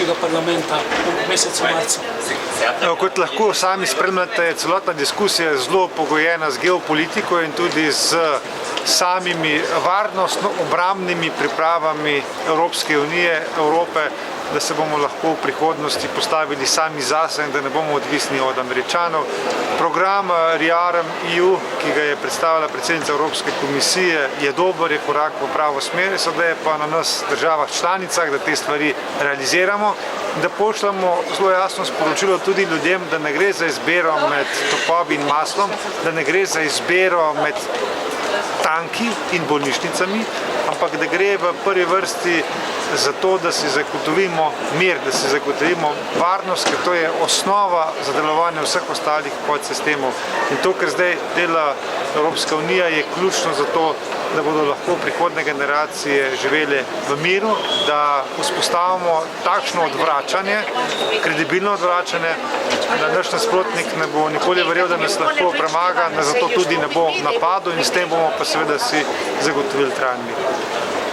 Evropskega parlamenta v mesecu marcu? Kot lahko sami spremljate, je celotna diskusija zelo pogojena z geopolitiko in tudi z samimi varnostno-obrambnimi pripravami Evropske unije, Evrope, da se bomo lahko v prihodnosti postavili sami zase in da ne bomo odvisni od Američanov. Program REARM-EU, ki ga je predstavila predsednica Evropske komisije, je dober, je korak v pravo smer, sedaj je pa na nas, državah članicah, da te stvari realiziramo, da pošljemo zelo jasno sporočilo tudi ljudem, da ne gre za izbiro med topovi in maslom, da ne gre za izbiro med tanki in bolnišnicami, ampak da gre v prvi vrsti za to, da si zagotovimo mir, da si zagotovimo varnost, ker to je osnova za delovanje vseh ostalih podsistemov. In to, kar zdaj dela Evropska unija, je ključno za to, da bodo lahko prihodne generacije živele v miru, da vzpostavimo takšno odvračanje, kredibilno odvračanje, da naš nasprotnik ne bo nikoli verjel, da nas lahko premaga, da zato tudi ne bo napadel in s tem bomo pa seveda si zagotovili trajen mir.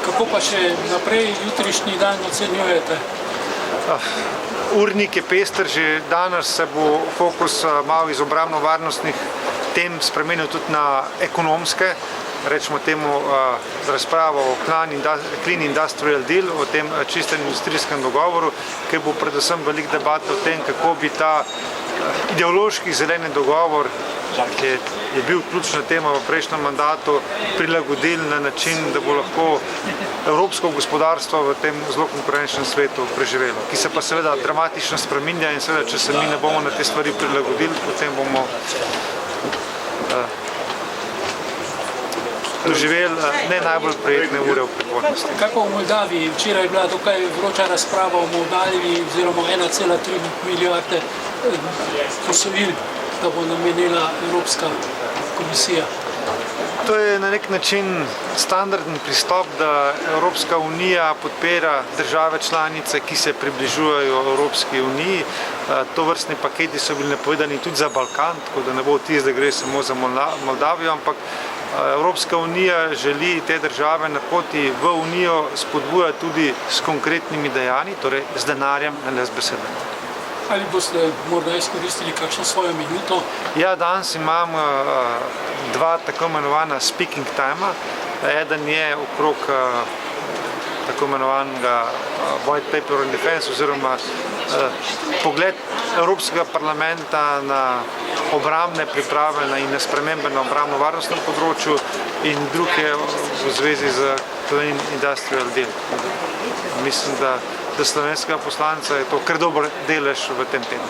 Kako pa še naprej jutrišnji dan ocenjujete? Urnik je pester, že danes se bo fokus malo iz obrambno-varnostnih tem spremenil tudi na ekonomske, rečemo temu razpravo o Clean Industrial Deal, o tem čistem industrijskem dogovoru, kjer bo predvsem velik debat o tem, kako bi ta ideološki zeleni dogovor, ki je bil ključna tema v prejšnjem mandatu, prilagodili na način, da bo lahko evropsko gospodarstvo v tem zelo konkurenčnem svetu preživelo, ki se pa seveda dramatično spreminja in seveda, če se mi ne bomo na te stvari prilagodili, potem bomo doživeli ne najbolj prijetne ure v prihodnosti. Kaj pa v Moldaviji? Včeraj je bila dokaj vroča razprava o Moldaviji, oziroma 1,3 milijarde posojil, da bo namenila Evropska komisija. To je na nek način standardni pristop, da Evropska unija podpira države članice, ki se približujejo Evropski uniji. Tovrstni paketi so bili napovedani tudi za Balkan, tako da ne bo vtis, da gre samo za Moldavijo, ampak Evropska unija želi te države na poti v unijo spodbujati tudi s konkretnimi dejanji, torej z denarjem, ne z besedami. Ali boste morda izkoristili kakšno svojo minuto? Ja, danes imam dva tako imenovana speaking time-a. Eden je okrog tako imenovanega White Paper on Defense oziroma pogled Evropskega parlamenta na obrambne priprave in na spremembe na obrambno-varnostnem področju in drug je v zvezi z Clean Industrial Deal. Mislim, da slovenskega poslanca je to kar dober delež v tem tednu.